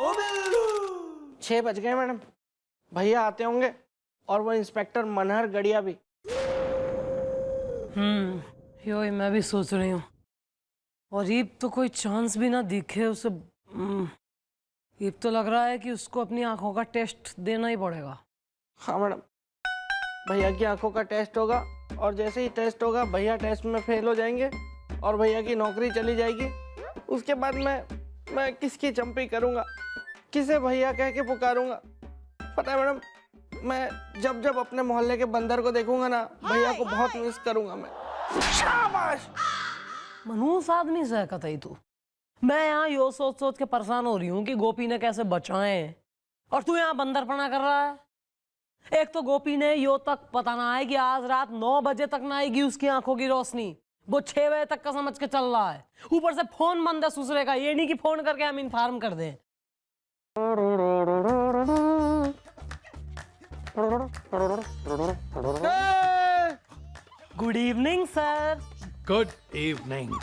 ओ बिल्लू। 6 बज गए मैडम, भैया आते होंगे और वो इंस्पेक्टर मनहर गड़िया भी। यो ही मैं भी सोच रही हूँ। और ये तो कोई चांस भी ना दिखे उसे। ये तो लग रहा है कि उसको अपनी आंखों का टेस्ट देना ही पड़ेगा। हाँ मैडम, भैया की आंखों का टेस्ट होगा और जैसे ही टेस्ट होगा भैया टेस्ट में फेल हो जाएंगे और भैया की नौकरी चली जाएगी। उसके बाद मैं किसकी चंपी करूँगा, किसे भैया कह के पुकारूंगा। पता है मैडम, मैं जब जब अपने मोहल्ले के बंदर को देखूंगा ना, भैया को बहुत मिस करूंगा मैं। शाबाश। मनहूस आदमी से कतई तू। मैं यहाँ यो सोच सोच के परेशान हो रही हूँ कि गोपी ने कैसे बचाएं, और तू यहाँ बंदरपना कर रहा है। एक तो गोपी ने यो तक पता ना है कि आज रात 9 बजे तक ना आएगी उसकी आंखों की रोशनी। वो 6 बजे तक का समझ के चल रहा है। ऊपर से फोन बंद है दूसरे का, ये नहीं कि फोन करके हम इन्फॉर्म कर दें। Good evening sir. Good evening.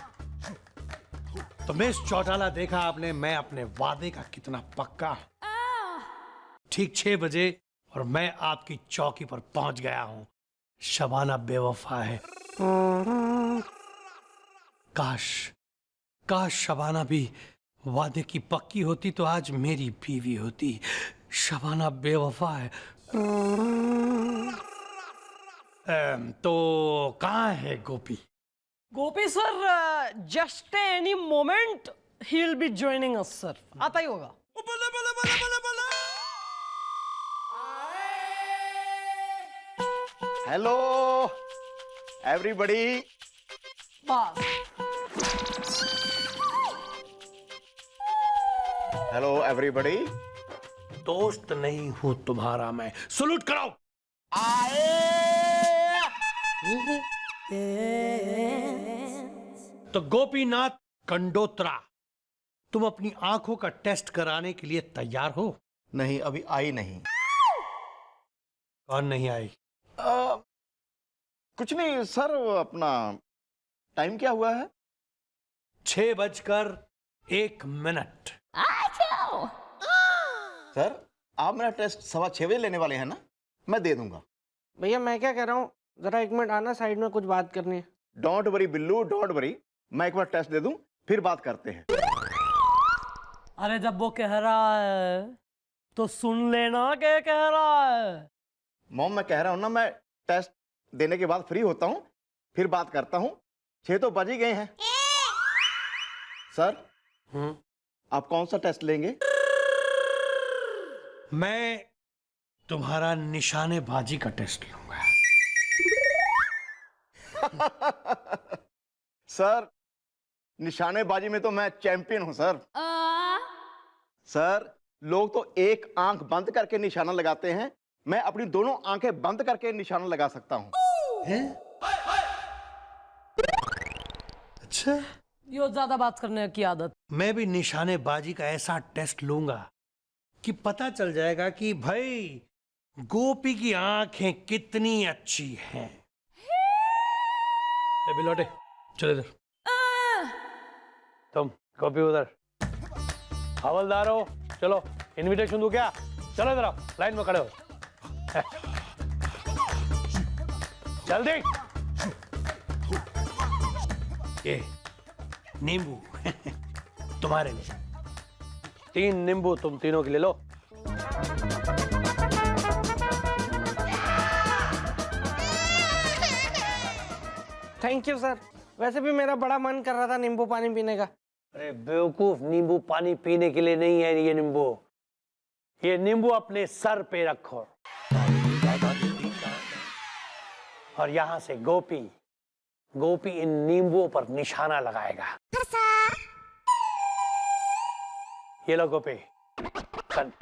तो मिस चौटाला, देखा आपने मैं अपने वादे का कितना पक्का। ठीक 6 बजे और मैं आपकी चौकी पर पहुंच गया हूं। शबाना बेवफा है। काश काश शबाना भी वादे की पक्की होती तो आज मेरी बीवी होती। शबाना बेवफा है। तो कहाँ है Gopi? Gopi sir just any moment he will be joining us sir. आता ही होगा। Hello everybody. बस हेलो एवरीबॉडी। दोस्त नहीं हूं तुम्हारा मैं। सलूट कराओ। तो गोपीनाथ कंडोत्रा, तुम अपनी आंखों का टेस्ट कराने के लिए तैयार हो? नहीं, अभी आई नहीं। कौन नहीं आई? कुछ नहीं सर, अपना टाइम क्या हुआ है? 6:01। सर आप मेरा टेस्ट 6:15 बजे लेने वाले हैं ना? मैं दे दूंगा। भैया मैं क्या कह रहा हूँ, जरा 1 मिनट आना, साइड में कुछ बात करनी है। Don't worry Billu, don't worry. मैं एक बार टेस्ट दे दूं फिर बात करते हैं। अरे जब वो कह रहा है तो सुन लेना क्या कह रहा है। मॉम मैं कह रहा हूं ना, मैं टेस्ट देने के बाद फ्री होता हूं फिर बात करता हूं। 6 तो बज ही गए हैं। सर आप कौन सा टेस्ट लेंगे? मैं तुम्हारा निशानेबाजी का टेस्ट लूंगा। सर निशानेबाजी में तो मैं चैंपियन हूं सर। सर लोग तो एक आंख बंद करके निशाना लगाते हैं, मैं अपनी दोनों आंखें बंद करके निशाना लगा सकता हूं। हैं? अच्छा, यो ज्यादा बात करने की आदत। मैं भी निशानेबाजी का ऐसा टेस्ट लूंगा कि पता चल जाएगा कि भाई गोपी की आंखें कितनी अच्छी हैं। ए बिलोटे, चल इधर। तुम गोपी उधर। हवलदार हो, चलो इनविटेशन दूं क्या? चलो इधर आओ, लाइन में खड़े हो। जल्दी। ये नींबू तुम्हारे लिए। 3 नींबू तुम तीनों के लिए लो। Thank you sir. वैसे भी मेरा बड़ा मन कर रहा था नींबू पानी पीने का। अरे बेवकूफ, नींबू पानी पीने के लिए नहीं है ये नींबू। ये नींबू अपने सर पे रखो और यहां से गोपी इन नींबुओं पर निशाना लगाएगा। ये लो गोपी, गन।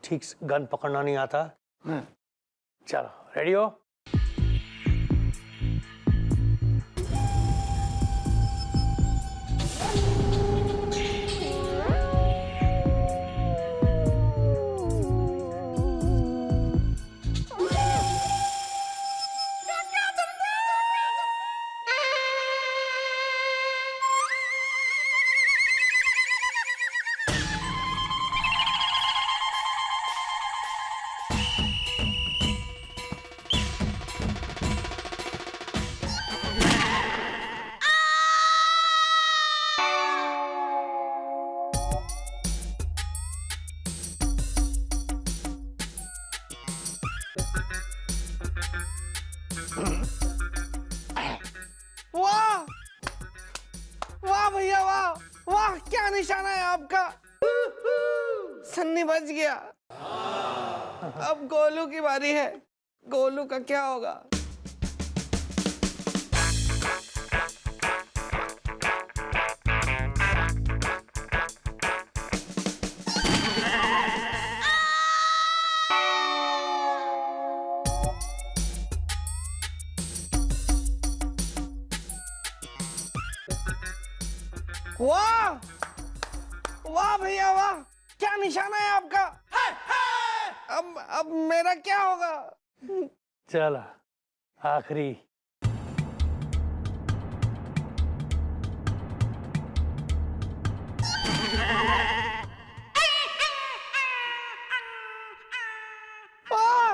ठीक से गन पकड़ना नहीं आता? चलो रेडी हो? वाह क्या निशाना है आपका। सन्नी बच गया। अब गोलू की बारी है। गोलू का क्या होगा? वाह वाह भैया वाह, क्या निशाना है आपका। अब मेरा क्या होगा? चला आखिरी। वाह,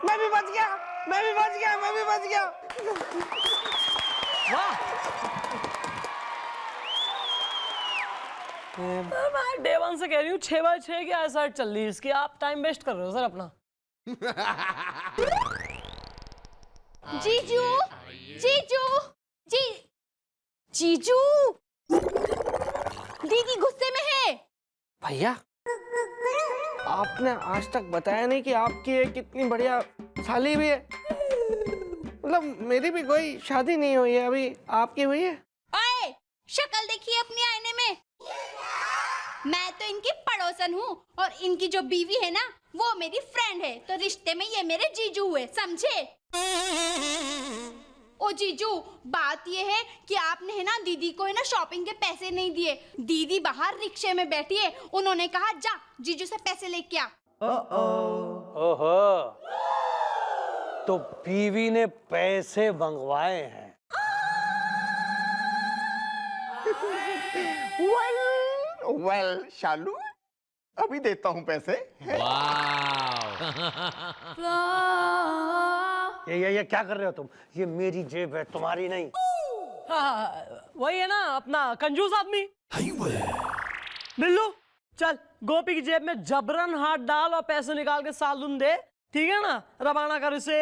मैं भी बच गया, मैं भी बच गया, मैं भी बच गया। मैं डे वन से कह रही हूँ 6x6 की ऐसा चल रही है इसकी, आप टाइम वेस्ट कर रहे हो सर अपना। जीजू जीजू जी जीजू दीदी गुस्से में है। भैया आपने आज तक बताया नहीं कि आपकी एक कितनी बढ़िया साली भी है। मतलब मेरी भी कोई शादी नहीं हुई है अभी, आपकी हुई है? ओए शक्ल देखिए अपनी आईने में। मैं तो इनकी पड़ोसन हूँ और इनकी जो बीवी है ना वो मेरी फ्रेंड है, तो रिश्ते में ये मेरे जीजू हुए, समझे? ओ जीजू बात ये है कि आपने है ना दीदी को है ना शॉपिंग के पैसे नहीं दिए। दीदी बाहर रिक्शे में बैठी है, उन्होंने कहा जा जीजू से पैसे लेके आ। ओहो, तो बीवी ने पैसे मंगवाए हैं। वेल शालू, अभी देता हूं पैसे। ये क्या कर रहे हो तुम? ये मेरी जेब है, तुम्हारी नहीं। हाँ, वही है ना अपना कंजूस आदमी। बिल्लू चल गोपी की जेब में जबरन हाथ डाल और पैसे निकाल के सालून दे, ठीक है ना? रवाना कर इसे,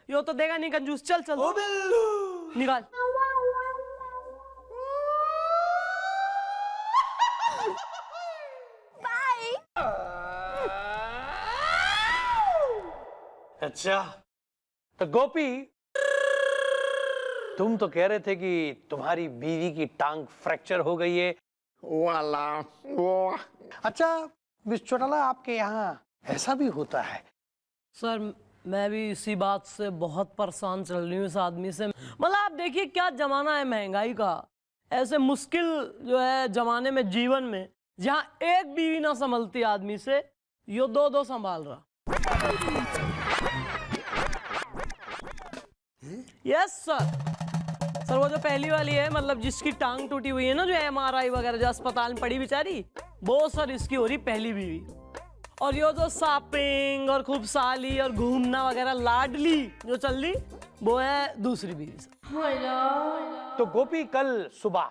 यो तो देगा नहीं कंजूस। चल चल ओ बिल्लू निकाल। अच्छा तो गोपी, तुम तो कह रहे थे कि तुम्हारी बीवी की टांग फ्रैक्चर हो गई है। वाला वो। अच्छा मिस चौटाला, आपके यहाँ ऐसा भी होता है? सर मैं भी इसी बात से बहुत परेशान चल रही हूँ इस आदमी से। मतलब आप देखिए क्या जमाना है महंगाई का। ऐसे मुश्किल जो है जमाने में, जीवन में, जहाँ एक बीवी ना संभलती आदमी से, यो दो दो संभाल रहा। यस सर वो जो पहली वाली है, मतलब जिसकी टांग टूटी हुई है ना, जो MRI वगैरह जो अस्पताल में पड़ी बेचारी, वो सर इसकी हो रही पहली बीवी। और ये जो शॉपिंग और खूब साली और घूमना वगैरह लाडली जो चल रही, वो है दूसरी बीवी सर। तो गोपी कल सुबह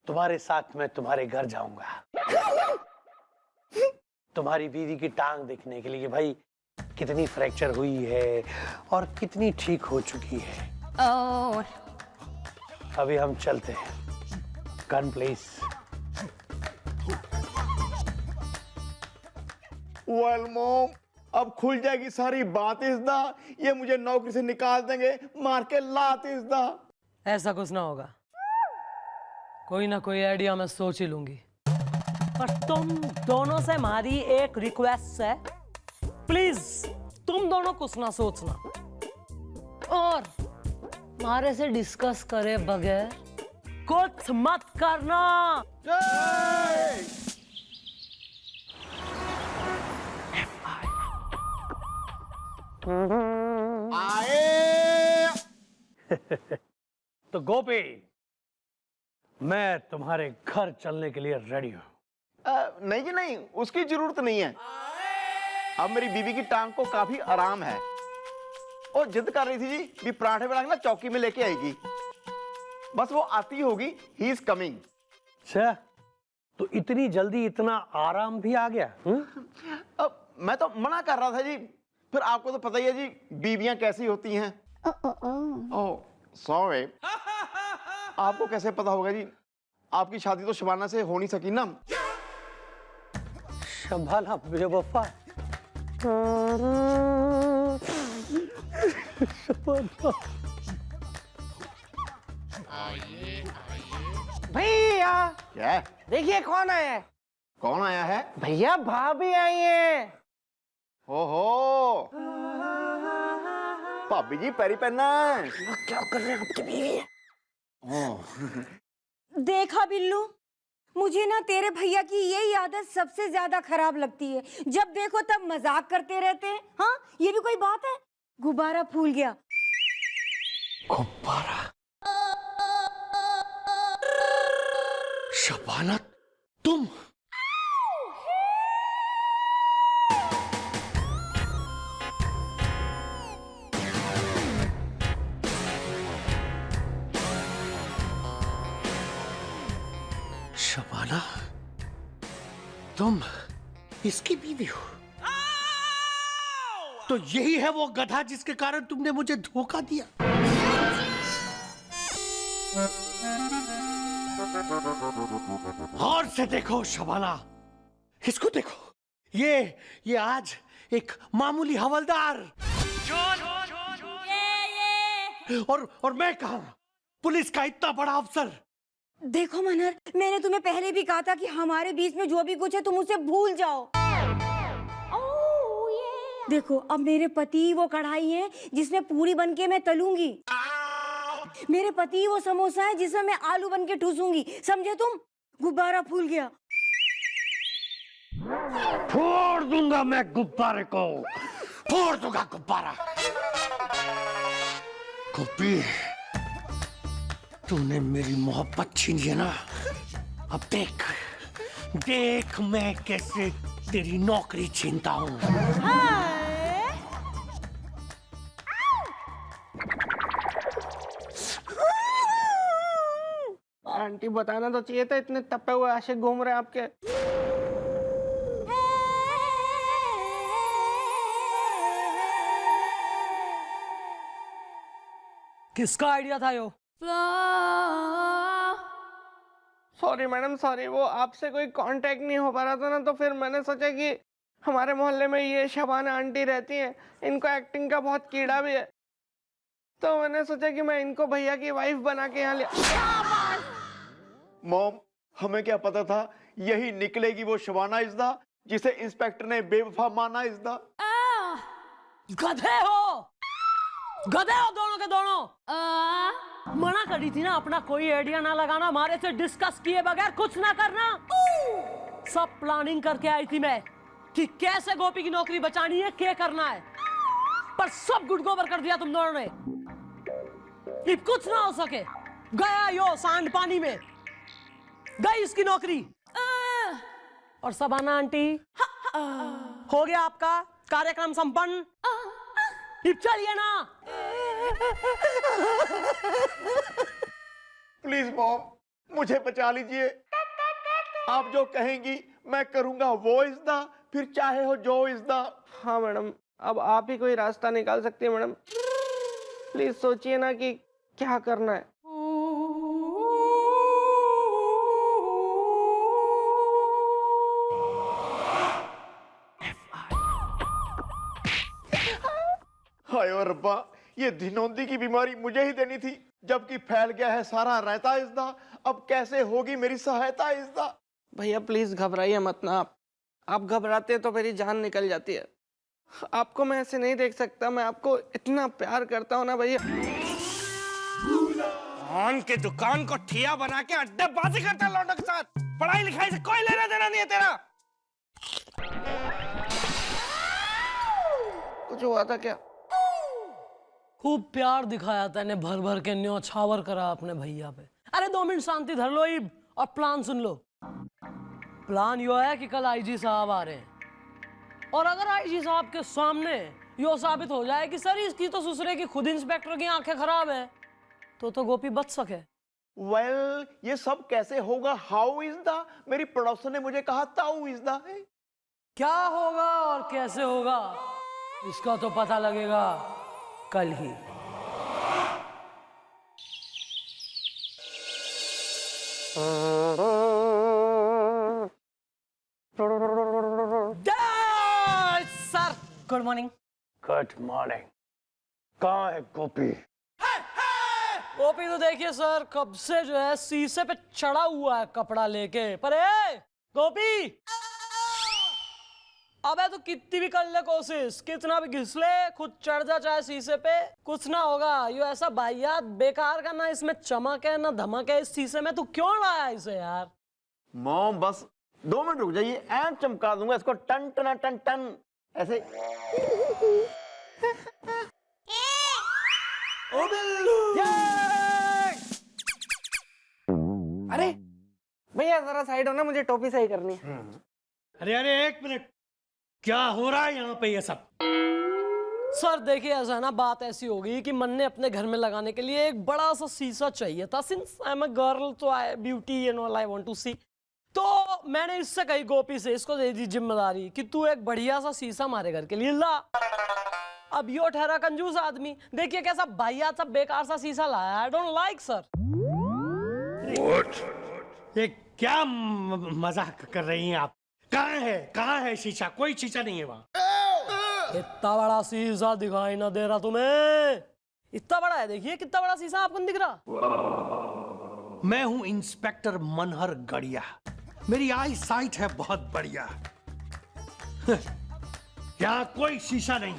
तुम्हारे साथ मैं तुम्हारे घर जाऊंगा तुम्हारी बीवी की टांग देखने के लिए, भाई कितनी फ्रैक्चर हुई है और कितनी ठीक हो चुकी है। अभी हम चलते हैं। Gun please. वेल मॉम, अब खुल जाएगी सारी बात इसदा। ये मुझे नौकरी से निकाल देंगे, मार के लात इसदा। ऐसा कुछ ना होगा, कोई ना कोई आइडिया मैं सोच ही लूंगी। पर तुम दोनों से हमारी एक रिक्वेस्ट है, प्लीज तुम दोनों कुछ ना सोचना और हमारे से डिस्कस करे बगैर कुछ मत करना। आए। तो गोपी, मैं तुम्हारे घर चलने के लिए रेडी हूं। नहीं जी नहीं, उसकी जरूरत नहीं है। अब मेरी बीवी की टांग को काफी आराम है। और जिद कर रही थी जी भी पराठे बना के ना चौकी में लेके आएगी। बस वो आती होगी, ही इज कमिंग। अच्छा, तो इतनी जल्दी इतना आराम भी आ गया? अब मैं तो मना कर रहा था जी, फिर आपको तो पता ही है जी बीवियां कैसी होती हैं। Oh sorry. आपको कैसे पता होगा जी आपकी शादी तो शबाना से हो नहीं सकी ना। शबाना बेवफा। भैया क्या है? देखिए कौन आया है। कौन आया है? भैया भाभी आई है। हो भाभी जी पैरी पहनना है। क्या कर रहे हैं आपकी बीवी? देखा बिल्लू, मुझे ना तेरे भैया की यही आदत सबसे ज्यादा खराब लगती है। जब देखो तब मजाक करते रहते हैं। हाँ, ये भी कोई बात है? गुब्बारा फूल गया। गुब्बारा? शबाना तुम? शबाना तुम इसकी बीवी हो? तो यही है वो गधा जिसके कारण तुमने मुझे धोखा दिया। और से देखो शबाना, इसको देखो, ये आज एक मामूली हवलदार और मैं कहा पुलिस का इतना बड़ा अफसर। देखो मनहर, मैंने तुम्हें पहले भी कहा था कि हमारे बीच में जो भी कुछ है तुम उसे भूल जाओ। देखो, अब मेरे पति वो कढ़ाई है जिसमें पूरी बनके मैं तलूंगी। मेरे पति वो समोसा है जिसमें मैं आलू बनके ठूसूंगी। समझे तुम? गुब्बारा फूल गया। फोड़ दूंगा मैं गुब्बारे को, फोड़ दूंगा गुब्बारा। गोपी, तूने मेरी मोहब्बत छीनी है ना? अब देख देख मैं कैसे तेरी नौकरी छीनता हूँ। आंटी बताना तो चाहिए था, इतने तपे हुए आशिक घूम रहे हैं आपके। किसका आइडिया था यो? Sorry madam, sorry. वो आपसे कोई कांटेक्ट नहीं हो पा रहा था ना, तो फिर मैंने सोचा कि हमारे मोहल्ले में ये शबाना आंटी रहती हैं, इनको एक्टिंग का बहुत कीड़ा भी है, तो मैंने सोचा कि मैं इनको भैया की वाइफ बना के यहाँ ले। मॉम, हमें क्या पता था यही निकलेगी वो शबाना इज़्दा जिसे इंस्पेक्टर ने बेवफा माना इज़्दा। गधे हो, गधे हो दोनों के दोनों। मना करी थी ना अपना कोई आइडिया ना लगाना, हमारे से डिस्कस किए बगैर कुछ ना करना। सब प्लानिंग करके आई थी मैं कि कैसे गोपी की नौकरी बचानी है, क्या करना है, पर सब गुड़ गोबर कर दिया तुम दोनों ने। अब कुछ ना हो सके, गया यो सांड पानी में, गई इसकी नौकरी। और शबाना आंटी, हो गया आपका कार्यक्रम संपन्न। अब चलिए ना। प्लीज मॉम, मुझे बचा लीजिए। आप जो कहेंगी मैं करूंगा वो इज़्दा, फिर चाहे हो जो इज़्दा। हाँ मैडम, अब आप ही कोई रास्ता निकाल सकती है मैडम। प्लीज सोचिए ना कि क्या करना है। हाय और रब्बा, ये धिनौंदी की बीमारी मुझे ही देनी थी, जबकि फैल गया है सारा रहता इज़्दा। अब कैसे होगी मेरी सहायता इज़्दा? भैया प्लीज घबराइए मत ना। आप घबराते हैं तो मेरी जान निकल जाती है। आपको मैं ऐसे नहीं देख सकता, मैं आपको इतना प्यार करता हूँ ना भैया। पान की दुकान को ठिया बना के अड्डेबाजी करता लौंडों के साथ। पढ़ाई लिखाई से कोई लेना देना नहीं है तेरा। कुछ हुआ था क्या? खूब प्यार दिखाया तैने, भर भर के न्योछावर करा अपने भैया पे। अरे 2 मिनट शांति धर लो इब और प्लान सुन लो। प्लान यो है कि कल आईजी साहब आ रहे हैं, और अगर आईजी साहब के सामने यो साबित हो जाए कि सर इसकी तो ससुरे की खुद इंस्पेक्टर की आंखें खराब है, तो गोपी बच सके। वेल, ये सब कैसे होगा? हाउ इज़्दा? मेरी पड़ोसन ने मुझे कहा ताऊ इज़्दा है। क्या होगा और कैसे होगा इसका तो पता लगेगा कल ही। हाँ। Good morning. Good morning. कहाँ है गोपी? गोपी तो देखिए सर कब से जो है शीशे पे चढ़ा हुआ है कपड़ा लेके। पर ए गोपी, अबे तो कितनी भी कर ले कोशिश, कितना भी घिस ले, खुद चढ़ जा चाहे शीशे पे, कुछ ना होगा। ये ऐसा वाहियात बेकार का, ना इसमें चमक है ना धमक है इस शीशे में। तू क्यों लाया इसे यार? मॉम बस 2 मिनट रुक जाइए, ऐन चमका दूंगा इसको, टन टन टन टन ऐसे। ओ बिल्लू! अरे भैया जरा साइड होना, मुझे टोपी सही करनी है। अरे एक मिनट, क्या हो रहा है यहाँ पे ये सब? सर देखिए ऐसा ना, बात ऐसी हो गई कि मन ने अपने घर में लगाने के लिए एक बड़ा सा शीशा चाहिए था। Since I am a girl तो I beauty and all I want to see. तो मैंने इससे कही गोपी से, इसको दे दी जिम्मेदारी कि तू एक बढ़िया सा शीशा हमारे घर के लिए ला। अब यो ठहरा कंजूस आदमी, देखिए कैसा वाहियात सा बेकार सा शीशा लाया। I don't like sir. ये क्या मजाक कर रही हैं आप? कहाँ है शीशा? कोई शीशा नहीं है वहाँ। इतना बड़ा शीशा दिखाई ना दे रहा तुम्हें? इतना बड़ा है, देखिए कितना बड़ा शीशा, आपको नहीं दिख रहा? मैं हूँ इंस्पेक्टर मनहर गड़िया, मेरी आई साइट है बहुत बढ़िया। यहाँ कोई शीशा नहीं,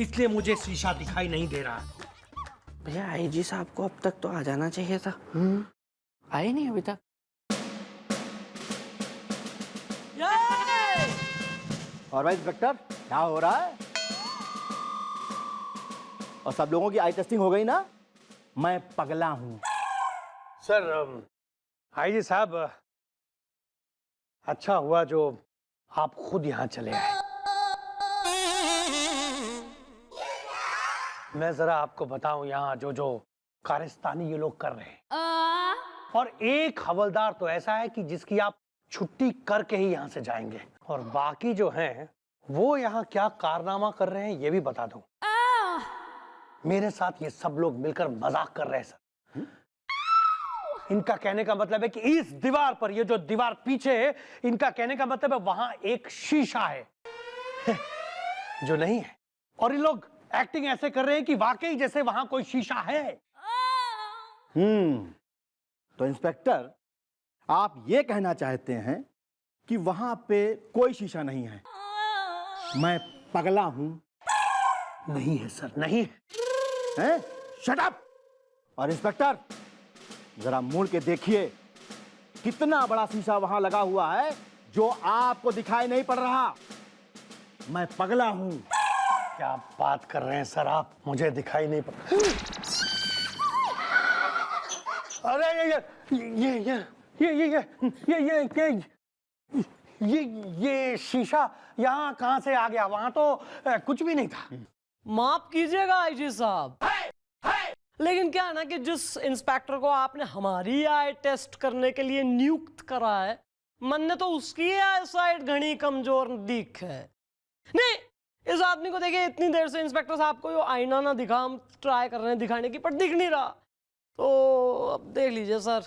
इसलिए मुझे शीशा दिखाई नहीं दे रहा। भैया आईजी साहब को अब तक तो आ जाना चाहिए था, आए नहीं अभी तक। और भाई इंस्पेक्टर क्या हो रहा है? और सब लोगों की आई टेस्टिंग हो गई ना? मैं पगला हूं। सर आईजी साहब, अच्छा हुआ जो आप खुद यहाँ चले आए। मैं जरा आपको बताऊं, यहाँ जो कारिस्तानी ये लोग कर रहे हैं, और एक हवलदार तो ऐसा है कि जिसकी आप छुट्टी करके ही यहाँ से जाएंगे, और बाकी जो हैं वो यहाँ क्या कारनामा कर रहे हैं ये भी बता दूं। मेरे साथ ये सब लोग मिलकर मजाक कर रहे हैं सर। इनका कहने का मतलब है कि इस दीवार पर, ये जो दीवार पीछे है, इनका कहने का मतलब है वहां एक शीशा है जो नहीं है, और ये लोग एक्टिंग ऐसे कर रहे हैं कि वाकई जैसे वहां कोई शीशा है। तो इंस्पेक्टर आप ये कहना चाहते हैं कि वहां पे कोई शीशा नहीं है? मैं पगला हूं? नहीं है सर, नहीं है। Shut up! और इंस्पेक्टर जरा मुड़ के देखिए, कितना बड़ा शीशा वहां लगा हुआ है जो आपको दिखाई नहीं पड़ रहा। मैं पगला हूं। क्या बात कर रहे हैं सर आप? मुझे दिखाई नहीं पड़। अरे ये शीशा यहाँ कहाँ से आ गया? वहां तो कुछ भी नहीं था। माफ कीजिएगा आईजी साहब, लेकिन क्या है ना कि जिस इंस्पेक्टर को आपने हमारी आई टेस्ट करने के लिए नियुक्त करा है, मन ने तो उसकी आई साइड घनी कमजोर दिख है। नहीं, इस आदमी को देखिए, इतनी देर से इंस्पेक्टर साहब को यो आईना ना दिखा, हम ट्राई कर रहे हैं दिखाने की, पर दिख नहीं रहा। तो अब देख लीजिए सर।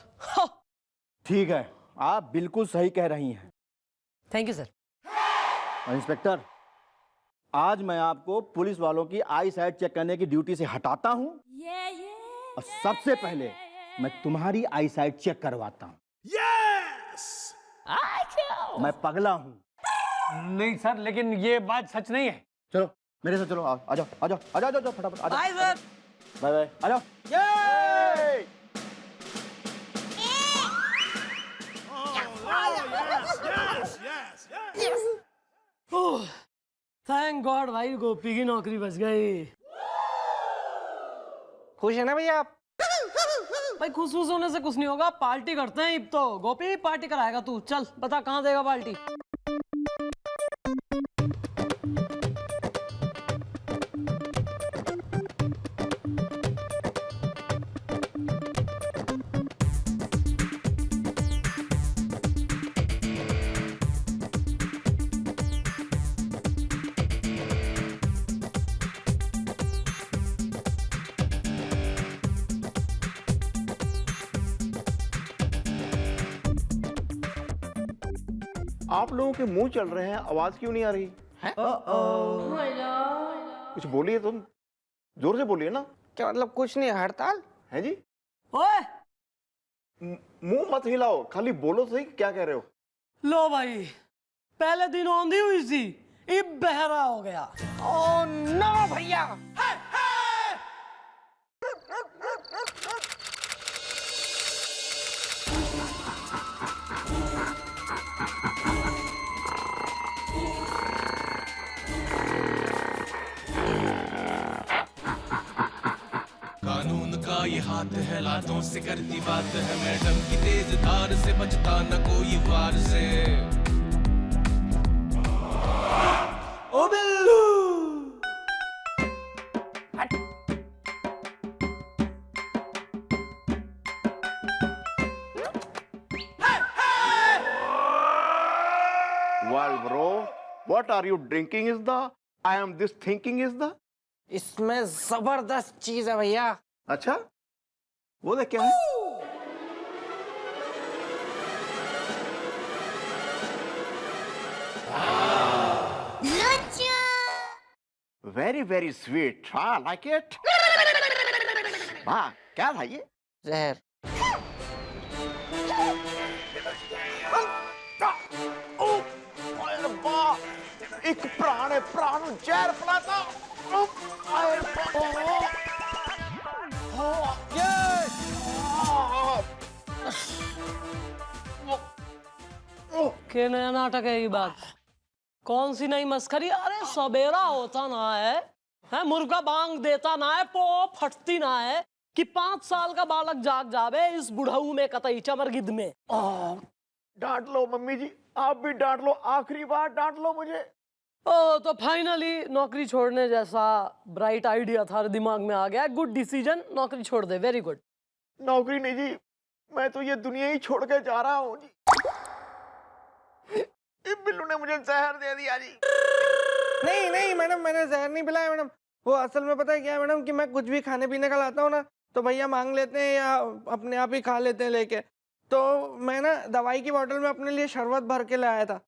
ठीक है, आप बिल्कुल सही कह रही हैं। Thank you sir. और इंस्पेक्टर, आज मैं आपको पुलिस वालों की आई साइट चेक करने की ड्यूटी से हटाता हूं, और सबसे पहले मैं तुम्हारी आई साइट चेक करवाता हूं। मैं पगला हूं। नहीं सर, लेकिन ये बात सच नहीं है। चलो मेरे साथ चलो, आ जाओ आ जाओ आ जाओ, जाओ फटाफट आ जाओ। Bye sir. बाय बाय, आ जाओ। ये थैंक गॉड भाई, गोपी की नौकरी बच गई। खुश है ना भैया आप? भाई खुश खुश होने से कुछ नहीं होगा, पार्टी करते हैं। अब तो गोपी पार्टी कराएगा तू, चल बता कहाँ देगा पार्टी। आप लोगों के मुंह चल रहे हैं, आवाज क्यों नहीं आ रही? कुछ बोलिए तुम, जोर से बोलिए ना। क्या मतलब? कुछ नहीं, हड़ताल है जी? ओए मुंह मत हिलाओ, खाली बोलो सही, क्या कह रहे हो? लो भाई, पहले दिन औंधी हुई थी, अब बहरा हो गया। ओ नो भैया। कानून का ये हाथ है, लातों से करती बात है, मैडम की तेज धार से बचता न कोई वार से। ओ Billu. Well, bro, what are you drinking is the? I am this thinking is the? इसमें जबरदस्त चीज है भैया। अच्छा, वो देख क्या है? Very very sweet. I like it. वाह, क्या था ये? जहर। अरे वाह, एक प्राण है, प्राण जहर पिलाता। के नया नाटक है ये बात? कौन सी नई मस्खरी? अरे सवेरा होता ना है मुर्गा बांग देता ना है, पो फटती ना है कि 5 साल का बालक जाग जावे इस बुढ़ऊ में, कतई चमर गिद्ध में। डांट लो मम्मी जी, आप भी डांट लो, आखिरी बार डांट लो मुझे। ओ तो फाइनली नौकरी छोड़ने जैसा ब्राइट आइडिया था दिमाग में आ गया। गुड डिसीजन, नौकरी छोड़ दे, वेरी गुड। नौकरी नहीं जी, मैं तो ये दुनिया ही छोड़ के जा रहा हूँ जी। इस बिल्लू ने मुझे जहर दे दिया जी। नहीं नहीं मैडम, मैंने जहर नहीं पिलाया मैडम। वो असल में पता है क्या है मैडम, कि मैं कुछ भी खाने पीने का लाता हूँ ना, तो भैया मांग लेते हैं या अपने आप ही खा लेते हैं लेके। तो मैं ना दवाई की बोतल में अपने लिए शरबत भर के लाया था।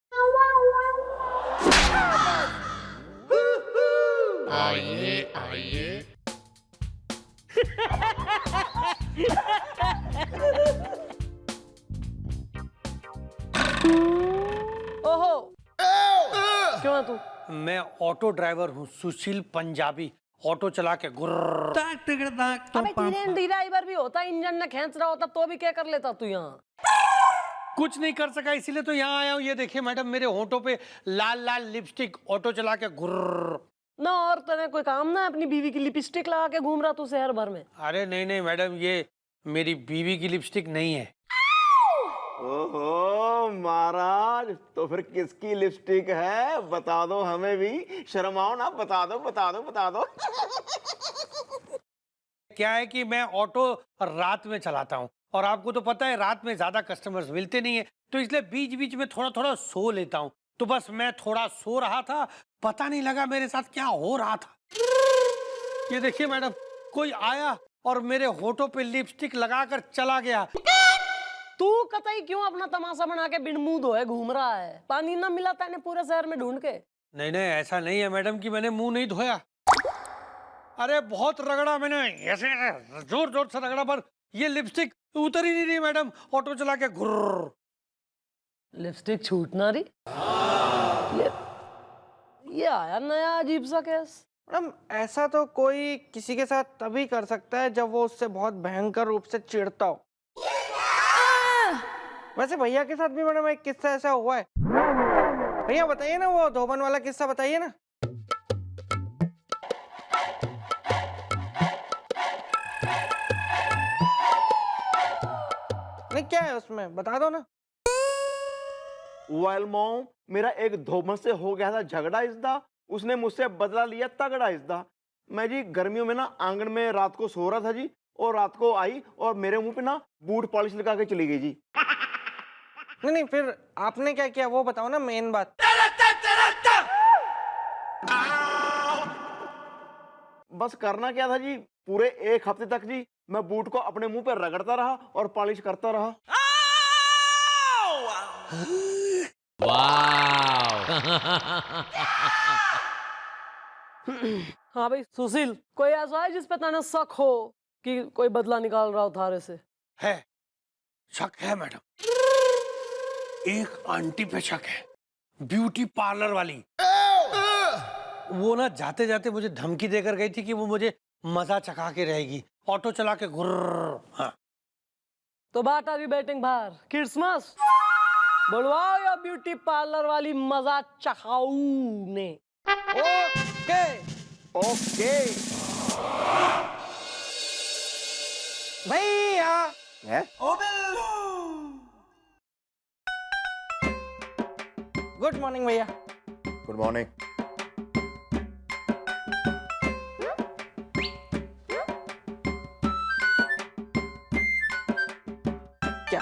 आइए आइए। ओहो, क्यों है तू? मैं ऑटो ड्राइवर हूँ, सुशील पंजाबी। ऑटो चला के गुर्र। अबे ट्रेन ड्राइवर भी होता, इंजन ने खींच रहा होता तो भी क्या कर लेता तू यहाँ? कुछ नहीं कर सका, इसीलिए तो यहाँ आया हूँ। ये देखिए मैडम, मेरे होंठों पे लाल लाल लिपस्टिक। ऑटो चला के गुर्र। ना और तेरे कोई काम ना, अपनी बीवी की लिपस्टिक लगा के घूम रहा तू शहर भर में? अरे नहीं नहीं मैडम, ये मेरी बीवी की लिपस्टिक नहीं है। ओहो महाराज, तो फिर किसकी लिपस्टिक है? बता दो हमें भी, शर्माओ ना, बता दो बता दो बता दो। क्या है कि मैं ऑटो रात में चलाता हूँ, और आपको तो पता है रात में ज्यादा कस्टमर्स मिलते नहीं है, तो इसलिए बीच बीच में थोड़ा थोड़ा सो लेता हूँ। तो बस मैं थोड़ा सो रहा था, पता नहीं लगा मेरे साथ क्या हो रहा था। ये देखिए मैडम, कोई आया और मेरे होठों पे लिपस्टिक लगाकर चला गया। तू कतई क्यों अपना तमाशा बना के बिन मुंह धोए घूम रहा है? पानी ना मिला तेने पूरे शहर में ढूंढ के? नहीं नहीं, ऐसा नहीं है मैडम कि मैंने मुंह नहीं धोया। अरे बहुत रगड़ा मैंने, ऐसे जोर जोर से रगड़ा, पर ये लिपस्टिक उतर ही नहीं रही मैडम। ऑटो चला के घुर्र। लिपस्टिक छूटना रही। ये आया नया अजीब सा केस। मैडम ऐसा तो कोई किसी के साथ तभी कर सकता है जब वो उससे बहुत भयंकर रूप से चिढ़ता हो। वैसे भैया के साथ भी मैडम एक किस्सा ऐसा हुआ है। भैया बताइए ना, वो धोबन वाला किस्सा बताइए ना। नहीं क्या है उसमें, बता दो ना। वेल मॉम, मेरा एक धोबन से हो गया था झगड़ा इसदा, उसने मुझसे बदला लिया तगड़ा इसदा। मैं जी गर्मियों में ना आंगन में रात को सो रहा था जी, और रात को आई और मेरे मुंह पे ना बूट पॉलिश लगा के चली गई जी। नहीं नहीं, फिर आपने क्या किया वो बताओ ना, मेन बात। बस करना क्या था जी, पूरे 1 हफ्ते तक जी मैं बूट को अपने मुंह पे रगड़ता रहा और पॉलिश करता रहा। वाह, हाँ भाई सुशील, कोई ऐसा है जिस पे तने शक हो कि कोई बदला निकाल रहा हो थारे से? है, शक है मैडम। एक आंटी पे शक है, ब्यूटी पार्लर वाली। वो ना जाते जाते मुझे धमकी देकर गई थी कि वो मुझे मजा चखा के रहेगी, ऑटो चला के घुर्र। हाँ। तो बात अभी बैटिंग बाहर क्रिसमस बुलवाओ या ब्यूटी पार्लर वाली मजा चखाऊ ने। ओके ओके भैया है। गुड मॉर्निंग भैया। Good morning. क्या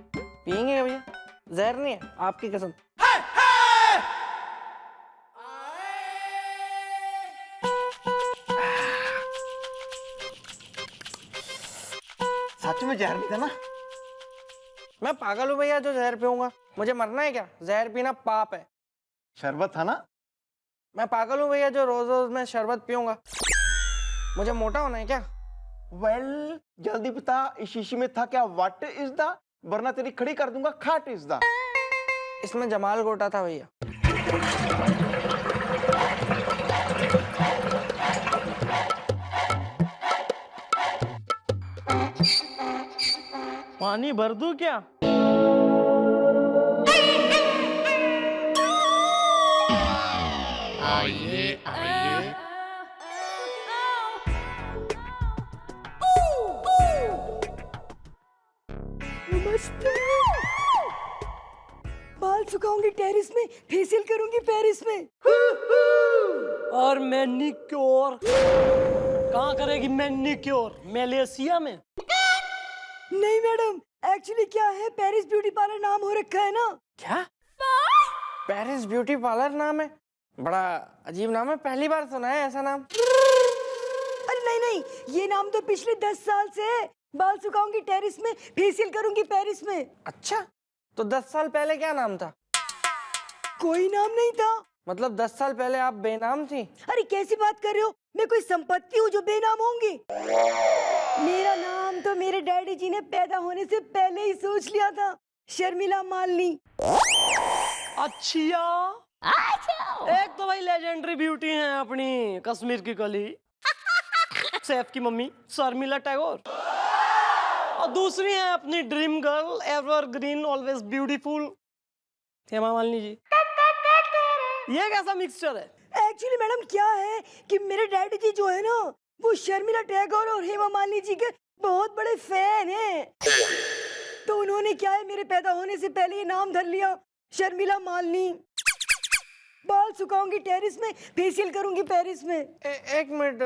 पियेंगे क्या भैया? जहर नहीं है आपकी कसम। सच में जहर नहीं था ना? मैं पागल हूँ भैया जो जहर पीऊंगा? मुझे मरना है क्या? जहर पीना पाप है। शरबत था ना? मैं पागल हूँ भैया जो रोज रोज मैं शरबत पीऊंगा? मुझे मोटा होना है क्या? वेल जल्दी बता, इस शीशी में था क्या? व्हाट इज द, वरना तेरी खड़ी कर दूंगा। खाट इज द। इसमें जमाल गोटा था भैया। पानी भर दूं क्या? आइए आइए नमस्ते। बाल सुखाऊंगी टेरिस में, फेशियल करूंगी पेरिस में। और मैनिक्योर कहाँ करेगी? मैनिक्योर मलेशिया में? नहीं मैडम, एक्चुअली क्या है, पेरिस ब्यूटी पार्लर नाम हो रखा है ना। क्या? पेरिस ब्यूटी पार्लर नाम है? बड़ा अजीब नाम है, पहली बार सुना है ऐसा नाम। अरे नहीं नहीं, ये नाम तो पिछले 10 साल से है। बाल सुखाऊंगी टेरिस में, फेशियल करूंगी पेरिस में। अच्छा, तो 10 साल पहले क्या नाम था? कोई नाम नहीं था। मतलब 10 साल पहले आप बेनाम थी? अरे कैसी बात कर रहे हो, मैं कोई संपत्ति हूँ जो बेनाम होंगी? मेरा नाम तो मेरे डैडी जी ने पैदा होने से पहले ही सोच लिया था, शर्मिला मालनी। अच्छा, एक तो भाई लेजेंडरी ब्यूटी है अपनी कश्मीर की कली सैफ की मम्मी शर्मिला टैगोर, और दूसरी है अपनी dream girl evergreen always beautiful Hema Malini ji. ये कैसा मिक्सचर है? एक्चुअली मैडम क्या है कि मेरे डैडी जी जो है ना, वो शर्मिला टैगोर और हेमा मालिनी जी के बहुत बड़े फैन हैं। तो उन्होंने क्या है, मेरे पैदा होने से पहले ये नाम धर लिया, शर्मिला मालिनी। बाल सुखाऊंगी टेरिस में, फेशियल करूंगी पेरिस में। एक मिनट,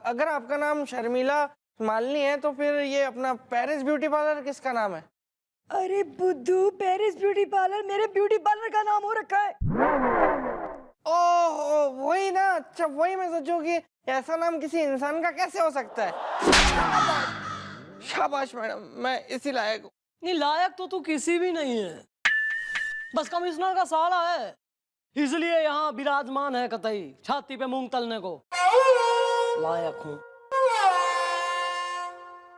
अगर आपका नाम शर्मिला मालिनी है तो फिर ये अपना पेरिस ब्यूटी पार्लर किसका नाम है? अरे बुद्धू, पेरिस ब्यूटी पार्लर मेरे ब्यूटी पार्लर का नाम हो रखा है। ओह वही ना। अच्छा, वही मैं सोचूं कि ऐसा नाम किसी इंसान का कैसे हो सकता है। शाबाश मैडम, मैं इसी लायक हूँ। नहीं, लायक तो तू किसी भी नहीं है, बस कमिश्नर का साला है, इसलिए यहाँ विराजमान है कतई छाती पे मूंग तलने को। लायक हूँ।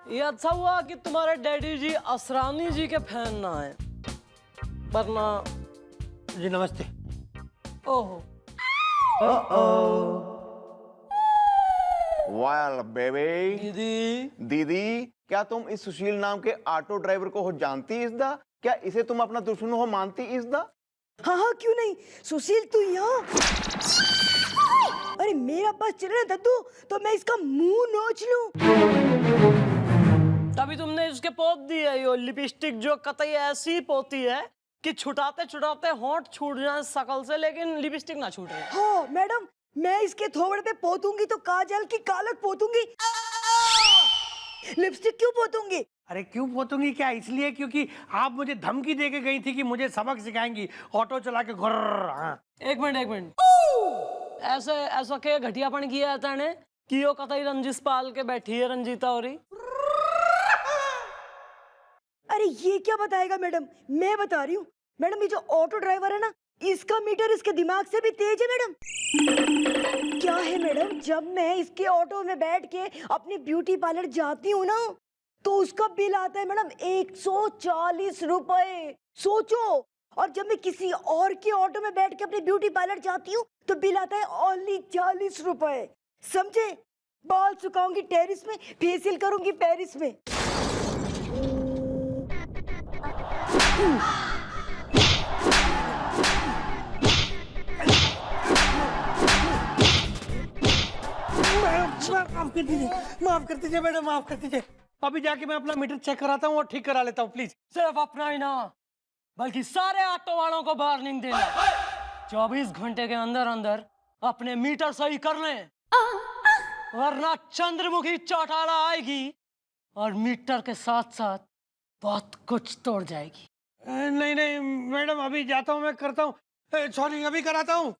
ये अच्छा हुआ कि तुम्हारे डैडी जी असरानी जी के फैन ना आए, वरना। जी नमस्ते। ओहो, वेल बेबी। दीदी दीदी, क्या तुम इस सुशील नाम के ऑटो ड्राइवर को हो जानती इस दा? क्या इसे तुम अपना दुश्मन हो मानती इस दा? हाँ हाँ क्यों नहीं। सुशील तू यहाँ, अरे मेरा पास चले दद्दू तो मैं इसका मुंह नोच लूं। तभी तुमने उसके पोत दी है यो लिपस्टिक, जो कतई ऐसी पोती है कि छुटाते छुटाते होंठ छूट जाए शकल से, लेकिन लिपस्टिक ना छूटे। हाँ मैडम, मैं इसके थोबड़े पे पोतूंगी तो काजल की कालक पोतूंगी, लिपस्टिक क्यों पोतूंगी? अरे क्यों पोतूंगी क्या? इसलिए क्योंकि आप मुझे धमकी दे के गई थी कि मुझे सबक सिखाएंगी, ऑटो चला के घुर्र। हाँ। एक मिनट, ऐसे ऐसा क्या घटियापन किया है तने कि यो कतई रंजिश पाल के बैठी है रंजीता हो रही। अरे ये क्या बताएगा मैडम, मैं बता रही हूँ। मैडम ये जो ऑटो ड्राइवर है ना, इसका मीटर इसके दिमाग से भी तेज है मैडम। क्या है मैडम, जब मैं इसके ऑटो में बैठ के अपनी ब्यूटी पार्लर जाती हूँ ना, तो उसका बिल आता है मैडम 140 रुपए। सोचो। और जब मैं किसी और के ऑटो में बैठ के अपनी ब्यूटी पार्लर जाती हूँ तो बिल आता है ओनली 40 रुपए। समझे? बाल सुखाऊंगी टेरिस में, फेशियल करूंगी पेरिस में। माफ कर दीजिए मैडम, माफ कर दीजिए। अभी जाके मैं अपना मीटर चेक कराता हूँ और ठीक करा लेता हूँ प्लीज। सिर्फ अपना ही ना बल्कि सारे ऑटो वालों को वार्निंग देना, 24 घंटे के अंदर अंदर अपने मीटर सही कर लें, वरना चंद्रमुखी चौटाला आएगी और मीटर के साथ साथ बहुत कुछ तोड़ जाएगी। नहीं नहीं मैडम, अभी जाता हूँ, मैं करता हूँ, सॉरी अभी कराता हूँ।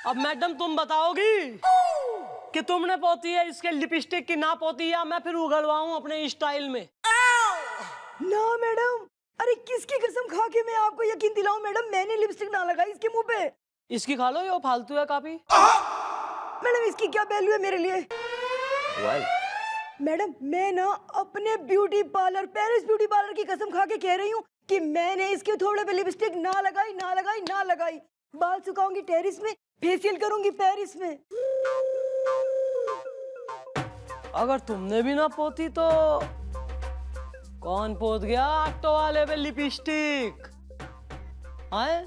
अब मैडम तुम बताओगी कि तुमने पोती है इसके लिपस्टिक की ना पोती, या मैं फिर उगलवाऊं अपने स्टाइल में? ना मैडम, अरे किसकी कसम खा के मैं आपको यकीन दिलाऊं मैडम, मैंने लिपस्टिक ना लगाई इसके मुंह पे। इसकी खा लो, ये फालतू है काफी। मैडम इसकी क्या वैल्यू है मेरे लिए? मैडम मैं ना अपने beauty parlour, Paris beauty parlour की कसम खा के कह रही हूँ कि मैंने इसके थोड़े पे लिपस्टिक ना लगाई, ना लगाई, ना लगाई। बाल सुखाऊंगी टेरिस में, फेशियल करूंगी पेरिस में। अगर तुमने भी ना पोती तो कौन पोत गया ऑटो वाले पे लिपस्टिक? आए?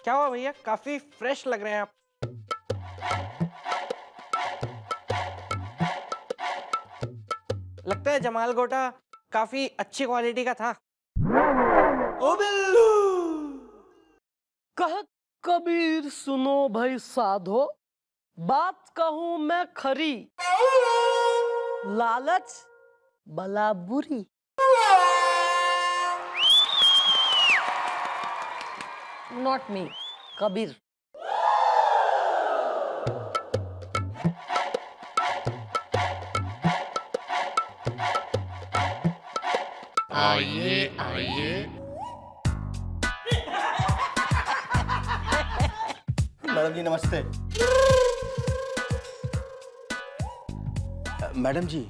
क्या हुआ भैया, काफी फ्रेश लग रहे हैं आप। लगता है जमाल गोटा काफी अच्छी क्वालिटी का था। ओ बिल्लू। कह कबीर सुनो भाई साधो, बात कहूं मैं खरी, लालच बला बुरी। Not me, Kabir. आइए आइए। मैडम जी नमस्ते। मैडम जी,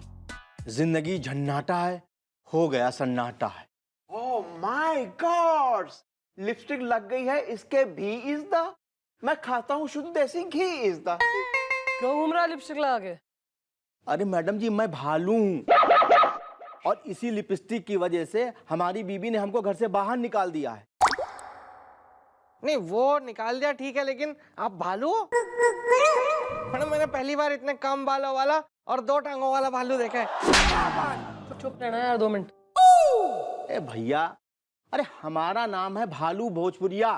जिंदगी झन्नाटा है, हो गया सन्नाटा है। ओह माय गॉड, लिपस्टिक लग गई है इसके भी इज द। मैं खाता हूँ शुद्ध देसी घी इज द। क्यों घूम रहा लिपस्टिक लगा के? अरे मैडम जी, मैं भालू हूँ और इसी लिपस्टिक की वजह से हमारी बीबी ने हमको घर से बाहर निकाल दिया है। नहीं वो निकाल दिया ठीक है, लेकिन आप भालू हो? मैडम मैंने पहली बार इतने कम बालों वाला और 2 टांगों वाला भालू देखा है। चुप रहना यार 2 मिनट। ए भैया, अरे हमारा नाम है भालू भोजपुरिया।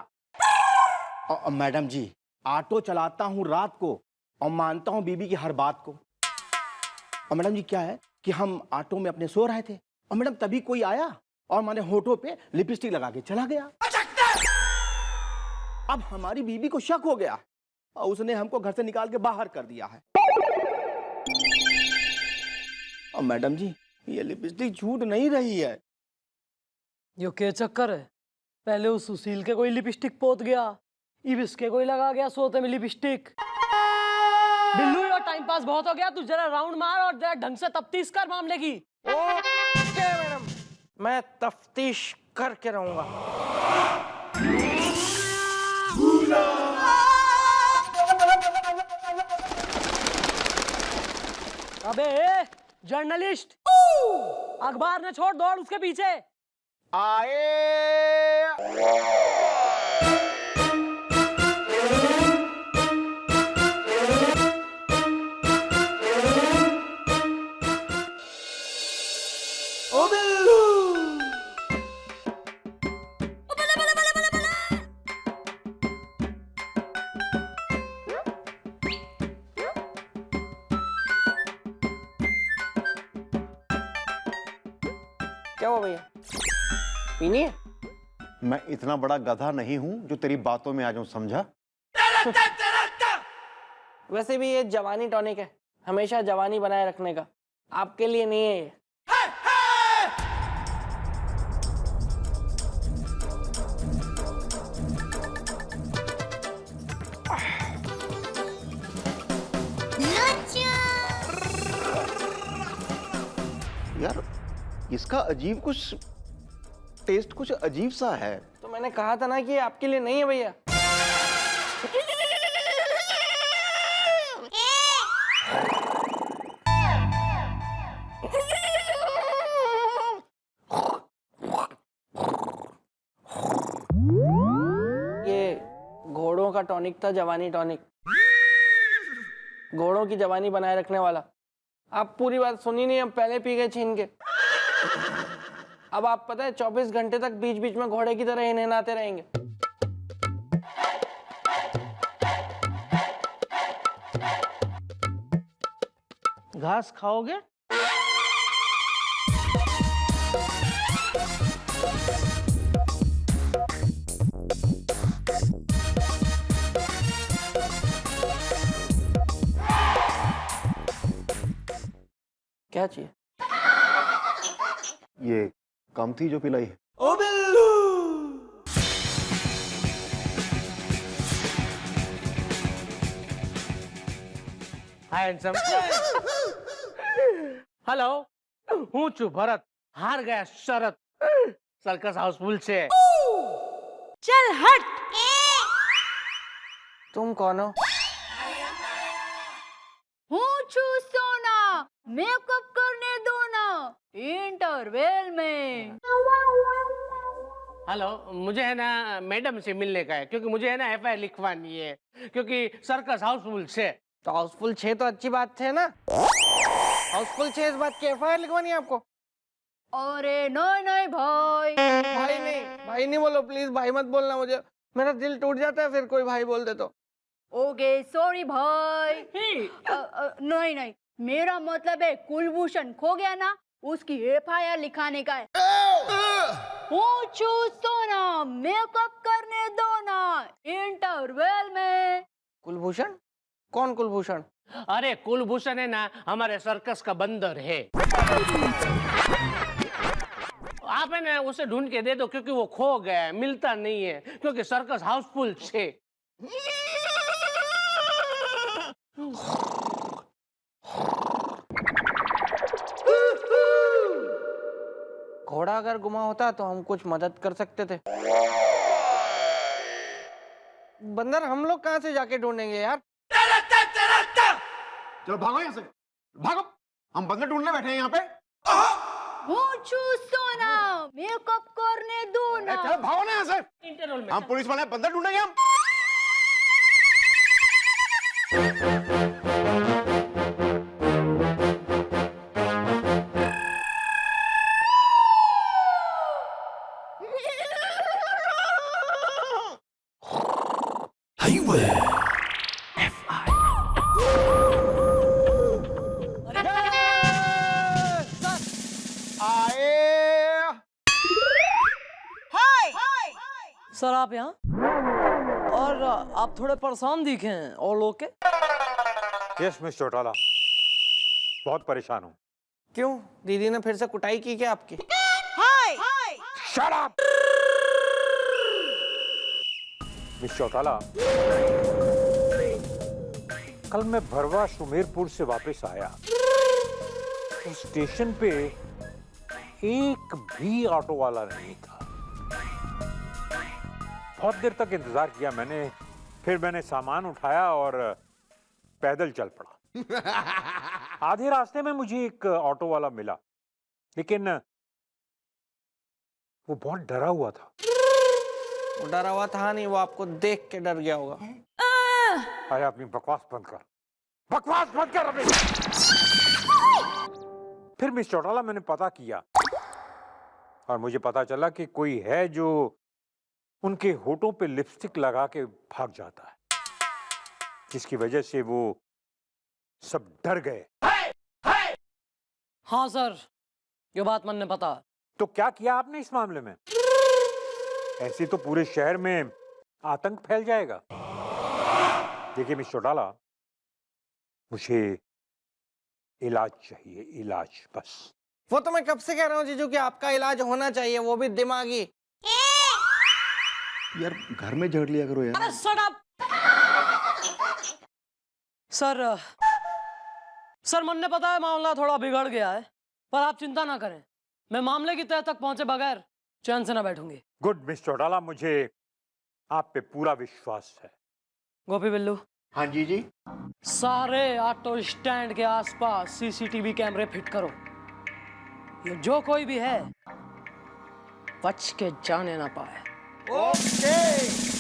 और मैडम जी, ऑटो चलाता हूँ रात को और मानता हूँ बीबी की हर बात को। और मैडम जी क्या है कि हम ऑटो में अपने सो रहे थे और मैडम तभी कोई आया और मैंने होठों पे लिपस्टिक लगा के चला गया। अब हमारी बीबी को शक हो गया और उसने हमको घर से निकाल के बाहर कर दिया है। और मैडम जी, ये लिपस्टिक छूट नहीं रही है। यो क्या चक्कर है? पहले उस सुशील के कोई लिपस्टिक पोत गया, अब इसके कोई लगा गया सोते में लिपस्टिक। बिल्लू, यो टाइम पास बहुत हो गया, तू जरा राउंड मार और जरा ढंग से तफ्तीश कर मामले की। ओके मैडम, मैं तफ्तीश करके रहूंगा। अबे जर्नलिस्ट, अखबार ने छोड़, दौड़ उसके पीछे। आए। ओ बिल्लू। क्या हुआ भैया, पीनी है? मैं इतना बड़ा गधा नहीं हूं जो तेरी बातों में आ जाऊं, समझा? वैसे भी ये जवानी टॉनिक है, हमेशा जवानी बनाए रखने का, आपके लिए नहीं है ये। यार इसका अजीब कुछ टेस्ट, कुछ अजीब सा है। तो मैंने कहा था ना कि ये आपके लिए नहीं है भैया। ये घोड़ों का टॉनिक था, जवानी टॉनिक, घोड़ों की जवानी बनाए रखने वाला। आप पूरी बात सुनी नहीं, हम पहले पी गए छीन के। अब आप पता है 24 घंटे तक बीच बीच में घोड़े की तरह हिनहिनाते रहेंगे। घास खाओगे? क्या चाहिए? ये कम थी जो पिलाई है। ओ बिल्लू। हाय हैंडसम। हेलो, હું છું ભરત, હાર ગયા શરત, સર્કસ હાઉસફુલ છે। चल हट। तुम कौन हो? हूँ छू सोना, मेकअप करने दो ना इंटरवेल में। हेलो, मुझे है ना मैडम से मिलने का है, क्योंकि मुझे है ना एफआईआर लिखवानी है, क्योंकि सर्कस हाउसफुल से। तो हाउसफुल 6 तो अच्छी बात है ना। हाउसफुल 6 इस बात की एफआईआर लिखवानी है आपको? अरे नहीं नहीं भाई। भाई नहीं बोलो प्लीज, भाई मत बोलना, मुझे मेरा दिल टूट जाता है फिर कोई भाई बोल दे तो। ओके सॉरी भाई। नहीं नहीं, मेरा मतलब है कुलभूषण खो गया ना, उसकी एफआईआर लिखाने का है। पूछू सोना, मेकअप करने दो ना इंटरवेल में। कुलभूषण? कौन कुलभूषण? अरे कुलभूषण है ना, हमारे सर्कस का बंदर है। आप है ना उसे ढूंढ के दे दो, क्योंकि वो खो गया है, मिलता नहीं है, क्योंकि सर्कस हाउसफुल है। घोड़ा अगर गुमा होता तो हम कुछ मदद कर सकते थे। बंदर हम लोग कहाँ से जाके ढूंढेंगे यार? चलो भागो यहाँ से, भागो, हम बंदर ढूंढने बैठे हैं यहाँ पे। पूछू सोना, मेकअप करने दो ना। चलो भागो ना यहाँ से, हम पुलिस वाले बंदर ढूंढेंगे हम। सर आप यहाँ, और आप थोड़े परेशान दिखे हैं और लोग के। यस मिस चौटाला, बहुत परेशान हूँ। क्यों, दीदी ने फिर से कुटाई की क्या आपकी? Shut up! मिस चौटाला, कल मैं भरवा सुमेरपुर से वापस आया, तो स्टेशन पे एक भी ऑटो वाला नहीं था। बहुत देर तक इंतजार किया मैंने, फिर मैंने सामान उठाया और पैदल चल पड़ा। आधे रास्ते में मुझे एक ऑटो वाला मिला, लेकिन वो बहुत डरा हुआ था। वो डरा हुआ था नहीं, वो आपको देख के डर गया होगा। अरे अपनी बकवास बंद कर, बकवास बंद कर अपनी। फिर मिस चौटाला मैंने पता किया और मुझे पता चला कि कोई है जो उनके होठों पे लिपस्टिक लगा के भाग जाता है, जिसकी वजह से वो सब डर गए। हाँ सर, ये बात मैंने पता। तो क्या किया आपने इस मामले में? ऐसे तो पूरे शहर में आतंक फैल जाएगा। देखिए मिस चौटाला, मुझे इलाज चाहिए, इलाज बस। वो तो मैं कब से कह रहा हूँ जीजू कि आपका इलाज होना चाहिए, वो भी दिमागी। यार घर में झड़ लिया करो यार। अरे शट अप। सर मन ने पता है मामला थोड़ा बिगड़ गया है, पर आप चिंता ना करें, मैं मामले की तह तक पहुंचे बगैर चैन से ना बैठूंगी। गुड मिस चौटाला, मुझे आप पे पूरा विश्वास है। गोपी बिल्लू, हाँ जी। सारे ऑटो स्टैंड के आसपास सीसीटीवी कैमरे फिट करो। ये जो कोई भी है बच के जाने ना पाए। ओके।